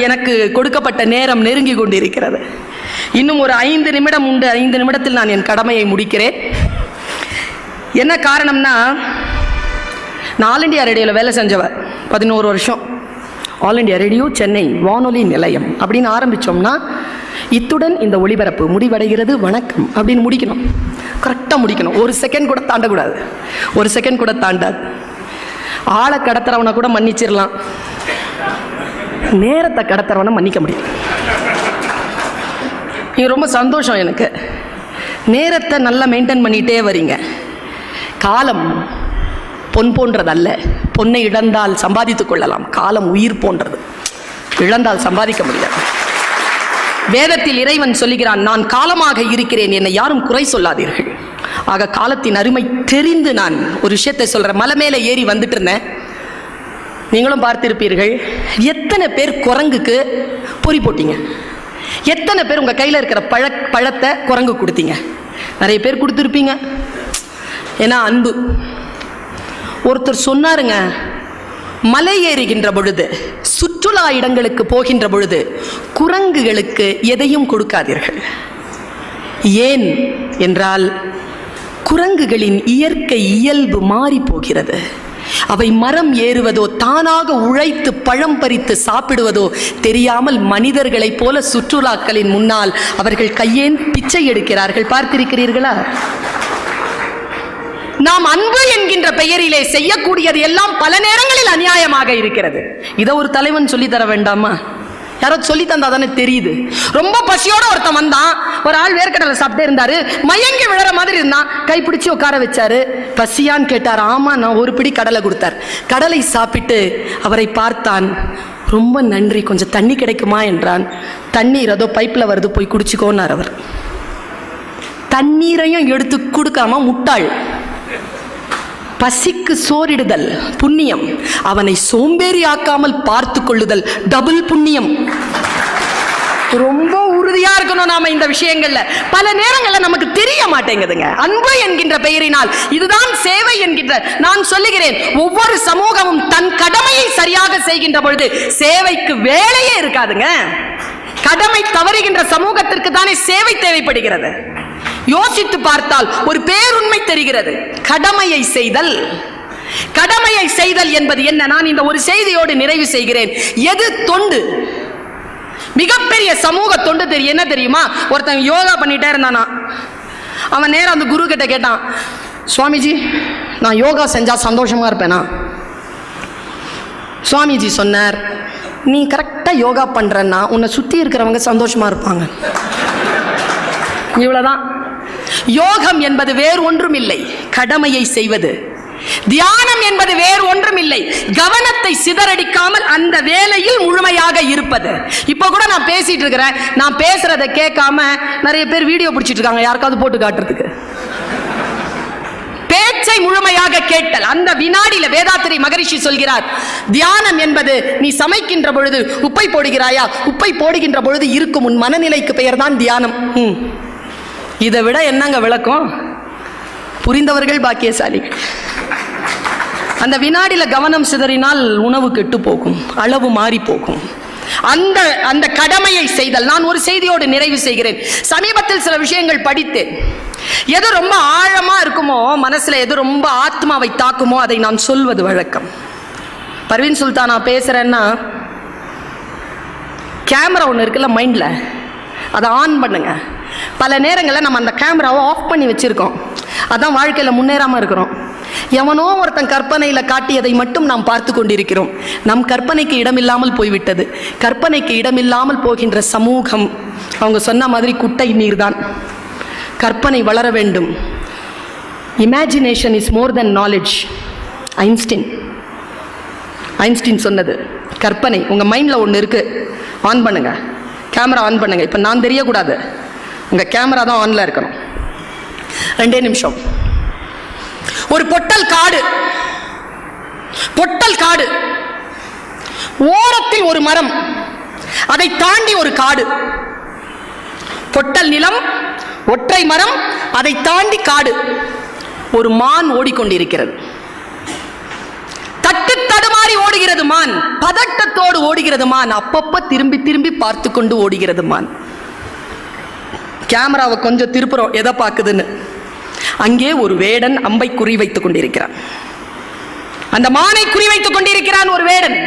எனக்கு கொடுக்கப்பட்ட நேரம் நெருங்கி கொண்டிருக்கிறது. இன்னும் ஒரு 5 நிமிடம் உண்டு. 5 நிமிடத்தில் நான் என் கடமையை முடிக்கிறேன். என்ன காரணம்னா, நான் ஆல் இண்டியா ரேடியோவில் வேலை செஞ்சவர் 11 வருஷம். ஆல் இண்டியா ரேடியோ சென்னை வானொலி நிலையம் அப்படின்னு ஆரம்பித்தோம்னா, இத்துடன் இந்த ஒளிபரப்பு முடிவடைகிறது, வணக்கம் அப்படின்னு முடிக்கணும். கரெக்டாக முடிக்கணும். 1 செகண்ட் கூட தாண்டக்கூடாது. 1 செகண்ட் கூட தாண்டாது. ஆளை கடத்துறவனை கூட மன்னிச்சிடலாம், நேரத்தை கடத்துறவனை மன்னிக்க முடியும். இது ரொம்ப சந்தோஷம் எனக்கு. நேரத்தை நல்லா மெயின்டைன் பண்ணிகிட்டே வரீங்க. காலம் பொன் போன்றதல்ல. பொன்னை இழந்தால் சம்பாதித்துக் கொள்ளலாம். காலம் உயிர் போன்றது, இழந்தால் சம்பாதிக்க முடியாது. வேதத்தில் இறைவன் சொல்லுகிறான், நான் காலமாக இருக்கிறேன், என்னை யாரும் குறை சொல்லாதீர்கள். ஆக காலத்தின் அருமை தெரிந்து நான் ஒரு விஷயத்தை சொல்கிறேன். மலை மேலே ஏறி வந்துட்டு இருந்தேன். நீங்களும் பார்த்திருப்பீர்கள். எத்தனை பேர் குரங்குக்கு பொறி போட்டீங்க? எத்தனை பேர் உங்கள் கையில் இருக்கிற பழத்தை குரங்கு கொடுத்தீங்க? நிறைய பேர் கொடுத்துருப்பீங்க. ஏன்னா அன்பு. ஒருத்தர் சொன்னாருங்க, மலை ஏறுகின்ற பொழுது, சுற்றுலா இடங்களுக்கு போகின்ற பொழுது குரங்குகளுக்கு எதையும் கொடுக்காதீர்கள். ஏன் என்றால், குரங்குகளின் இயற்கை இயல்பு மாறி போகிறது. அவை மரம் ஏறுவதோ தானாக உழைத்து பழம் பறித்து சாப்பிடுவதோ தெரியாமல் மனிதர்களைப் போல சுற்றுலாக்களின் முன்னால் அவர்கள் கையேந்தி பிச்சை எடுக்கிறார்கள். பார்த்திருக்கிறீர்களா? நாம் அன்பு என்கின்ற பெயரிலே செய்யக்கூடியது எல்லாம் பல நேரங்களில் அநியாயமாக இருக்கிறது. இதை ஒரு தலைவன் சொல்லி தர வேண்டாமா? யாரோ சொல்லி தந்தா தானே தெரியுது. ரொம்ப பசியோட ஒருத்தன் வந்தான். ஒரு ஆள் வேர்க்கடலை சாப்பிட்டே இருந்தாரு. மயங்கி விழற மாதிரி இருந்தான். கைப்பிடிச்சு உட்கார வச்சாரு. பசியான்னு கேட்டார். ஆமா, நான் ஒரு பிடி கடலை கொடுத்தார். கடலை சாப்பிட்டு அவரை பார்த்தான். ரொம்ப நன்றி, கொஞ்சம் தண்ணி கிடைக்குமா என்றான். தண்ணீர் அதோ பைப்பில் வருது, போய் குடிச்சுக்கோன்னார் அவர். தண்ணீரையும் எடுத்து கொடுக்காம முட்டாள். பசிக்கு சோறிடுதல் புண்ணியம், அவனை சோம்பேறி ஆக்காமல் பார்த்து கொள்ளுதல் டபுள் புண்ணியம். ரொம்ப உறுதியா இருக்கணும் நாம இந்த விஷயங்கள்ல. பல நேரங்கள்ல நமக்கு தெரிய மாட்டேங்குதுங்க. அன்பு என்கின்ற பெயரினால் இதுதான் சேவை என்கின்ற. நான் சொல்லுகிறேன், ஒவ்வொரு சமூகமும் தன் கடமையை சரியாக செய்கின்ற பொழுது சேவைக்கு வேலையே இருக்காதுங்க. கடமை தவறுகின்ற சமூகத்திற்கு தானே சேவை தேவைப்படுகிறது. யோசித்து பார்த்தால் ஒரு பேருண்மை தெரிகிறது. கடமையை செய்தல், கடமையை செய்தல் என்பது என்ன? நான் இந்த ஒரு செய்தியோடு நிறைவு செய்கிறேன். எது தொண்டு? மிகப்பெரிய சமூக தொண்டு தெரியும். என்ன தெரியுமா? ஒருத்தன் யோகா பண்ணிட்டே இருந்தானா, அவன் நேரம் அந்த குரு கிட்ட கேட்டான், சுவாமிஜி நான் யோகா செஞ்சா சந்தோஷமா இருப்பேனா? சுவாமிஜி சொன்னார், நீ கரெக்டாக யோகா பண்றன்னா உன்னை சுற்றி இருக்கிறவங்க சந்தோஷமா இருப்பாங்க. இவ்வளவுதான். யோகம் என்பது வேறு ஒன்றும் இல்லை, கடமையை செய்வது. தியானம் என்பது வேறு ஒன்றும் இல்லை, கவனத்தை சிதறடிக்காமல் அந்த வேலையில் முழுமையாக இருப்பது. இப்போ கூட நான் பேசிட்டு இருக்கிறேன், நான் பேசுறதை கேட்காம நிறைய பேர் வீடியோ பிடிச்சிட்டு இருக்காங்க, யாருக்காவது போட்டு காட்டுறதுக்கு. பேச்சை முழுமையாக கேட்டல். அந்த வினாடியில வேதாத்திரி மகரிஷி சொல்கிறார், தியானம் என்பது நீ சமைக்கின்ற பொழுது உப்பை போடுகிறாயா, உப்பை போடுகின்ற பொழுது இருக்கும் உன் மனநிலைக்கு பெயர் தான் தியானம். இதை விட என்னங்க விளக்கம்? புரிந்தவர்கள் பாக்கியசாலிகள். அந்த வினாடியில கவனம் சிதறினால் உணவு கெட்டு போகும், அளவு மாறி போகும். அந்த கடமையை செய்தல். நான் ஒரு செய்தியோடு நிறைவு செய்கிறேன். சமீபத்தில் சில விஷயங்கள் படித்தேன். எது ரொம்ப ஆழமா இருக்குமோ மனசுல, எது ரொம்ப ஆத்மாவை தாக்குமோ அதை நான் சொல்வது வழக்கம். பர்வீன் சுல்தானா பேசுறேன்னா, கேமரா ஒன்று இருக்குல்ல மைண்ட்ல, அதை ஆன் பண்ணுங்க. பல நேரங்களில் நம்ம அந்த கேமராவை ஆஃப் பண்ணி வச்சிருக்கோம், அதான் வாழ்க்கையில் முன்னேறாமல் இருக்கிறோம். எவனோ ஒருத்தன் கற்பனையில் காட்டியதை மட்டும் நாம் பார்த்து கொண்டிருக்கிறோம். நம் கற்பனைக்கு இடமில்லாமல் போய்விட்டது. கற்பனைக்கு இடமில்லாமல் போகின்ற சமூகம், அவங்க சொன்ன மாதிரி குட்டை நீர் தான். கற்பனை வளர வேண்டும். Imagination is more then knowledge. Einstein சொன்னது. கற்பனை உங்கள் மைண்டில் ஒன்று இருக்குது, ஆன் பண்ணுங்க, கேமரா ஆன் பண்ணுங்க. இப்போ நான் தெரியக்கூடாது, உங்கள் கேமரா தான் ஆன்ல இருக்கணும். 2 நிமிஷம். ஒரு பொட்டல் காடு, ஓரத்தில் ஒரு மரம், அதை தாண்டி ஒரு காடு. பொட்டல் நிலம், ஒற்றை மரம், அதை தாண்டி காடு. ஒரு மான் ஓடிக்கொண்டிருக்கிறது. தட்டு தடுமாறி ஓடுகிறது மான், பதட்டத்தோடு ஓடுகிறது மான், அப்பப்ப திரும்பி திரும்பி பார்த்து கொண்டு ஓடுகிறது மான். கேமராவை கொஞ்சம் திருப்புறோம், எதை பார்க்குதுன்னு. அங்கே ஒரு வேடன் அம்பை குறிவைத்துக் கொண்டிருக்கிறான். அந்த மானை குறிவைத்துக் கொண்டிருக்கிறான் ஒரு வேடன்.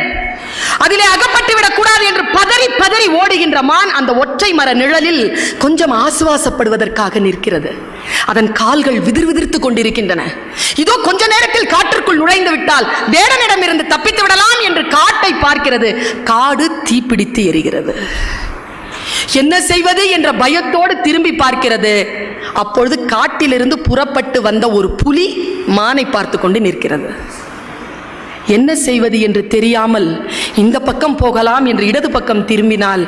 அதிலே அகப்பட்டு விடக் கூடாது என்று பதறி பதறி ஓடுகின்ற மான் அந்த ஒற்றை மர நிழலில் கொஞ்சம் ஆசுவாசப்படுவதற்காக நிற்கிறது. அதன் கால்கள் விதிர் விதிர்த்து கொண்டிருக்கின்றன. இதோ கொஞ்ச நேரத்தில் காற்றுக்குள் நுழைந்து விட்டால் வேடனிடம் இருந்து தப்பித்து விடலாம் என்று காட்டை பார்க்கிறது. காடு தீப்பிடித்து எரிகிறது. என்ன செய்வது என்ற பயத்தோடு திரும்பி பார்க்கிறது. அப்பொழுது காட்டிலிருந்து புறப்பட்டு வந்த ஒரு புலி மானை பார்த்து கொண்டு நிற்கிறது. என்ன செய்வது என்று தெரியாமல் இந்த பக்கம் போகலாம் என்று இடது பக்கம் திரும்பினால்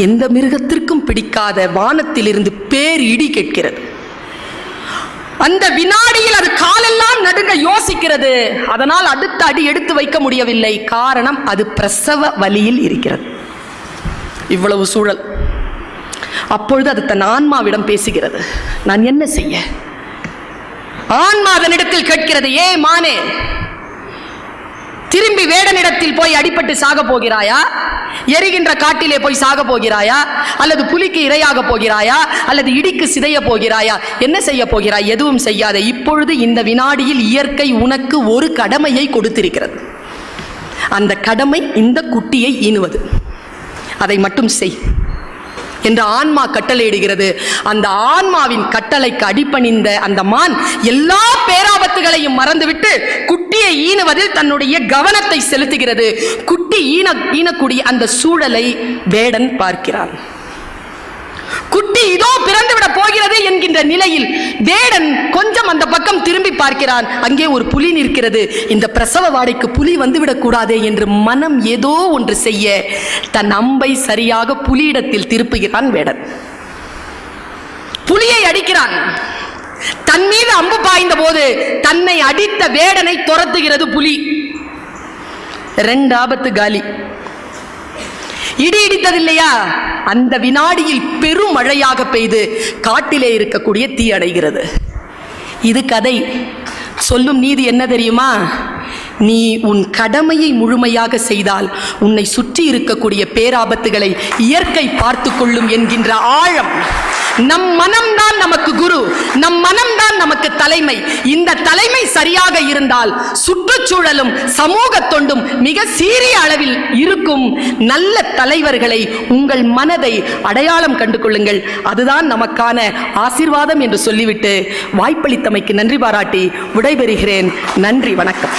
எந்த மிருகத்திற்கும் பிடிக்காத வானத்திலிருந்து பேர் இடி கேட்கிறது. அந்த வினாடியில் அது காலெல்லாம் நடுங்க யோசிக்கிறது. அதனால் அடுத்த அடி எடுத்து வைக்க முடியவில்லை. காரணம், அது பிரசவ வலியில் இருக்கிறது. இவ்வளவு சூழல். அப்பொழுது அது தன் ஆன்மாவிடம் பேசுகிறது. நான் என்ன செய்ய? ஆன்மா அதனிடத்தில் கேட்கிறது, ஏ மானே, திரும்பி வேடனிடத்தில் போய் அடிபட்டு சாக போகிறாயா? எரிகின்ற காட்டிலே போய் சாக போகிறாயா? அல்லது புலிக்கு இரையாக போகிறாயா? அல்லது இடிக்கு சிதைய போகிறாயா? என்ன செய்ய போகிறாய்? எதுவும் செய்யாத. இப்பொழுது இந்த வினாடியில் இயற்கை உனக்கு ஒரு கடமையை கொடுத்திருக்கிறது. அந்த கடமை இந்த குட்டியை ஈனுவது. அதை மட்டும் செய் என்று ஆன்மா கட்டளையிடுகிறது. அந்த ஆன்மாவின் கட்டளைக்கு அடிபணிந்த அந்த மான் எல்லா பேராபத்துகளையும் மறந்துவிட்டு குட்டியை ஈனுவதில் தன்னுடைய கவனத்தை செலுத்துகிறது. குட்டி ஈனக்கூடிய அந்த சூழலை வேடன் பார்க்கிறான். குட்டி இதோ பிறந்துவிட போகிறது என்கின்ற நிலையில் வேடன் கொஞ்சம் அந்த பக்கம் திரும்பி பார்க்கிறான். அங்கே ஒரு புலி நிற்கிறது. இந்த பிரசவ வாடைக்கு புலி வந்துவிடக் கூடாதே என்று மனம் ஏதோ ஒன்று செய்ய தன் அம்பை சரியாக புலியிடத்தில் திருப்புகிறான் வேடன். புலியை அடிக்கிறான். தன் மீது அம்பு பாய்ந்த போது தன்னை அடித்த வேடனை துரத்துகிறது புலி. 2 ஆபத்து காலி. இடி இடித்ததில்லையா? அந்த வினாடியில் பெரும் மழையாக பெய்து காட்டிலே இருக்கக்கூடிய தீ அடைகிறது. இது கதை. சொல்லும் நீதி என்ன தெரியுமா? நீ உன் கடமையை முழுமையாக செய்தால் உன்னை சுற்றி இருக்கக்கூடிய பேராபத்துகளை இயற்கை பார்த்து கொள்ளும் என்கின்ற ஆழம். நம் மனம்தான் நமக்கு குரு, நம் மனம்தான் நமக்கு தலைமை. இந்த தலைமை சரியாக இருந்தால் சுற்றுச்சூழலும் சமூக தொண்டும் மிக சீரிய அளவில் இருக்கும். நல்ல தலைவர்களை உங்கள் மனதை அடையாளம் கண்டு கொள்ளுங்கள். அதுதான் நமக்கான ஆசீர்வாதம் என்று சொல்லிவிட்டு வாய்ப்பளித்தமைக்கு நன்றி பாராட்டி விடைபெறுகிறேன். நன்றி, வணக்கம்.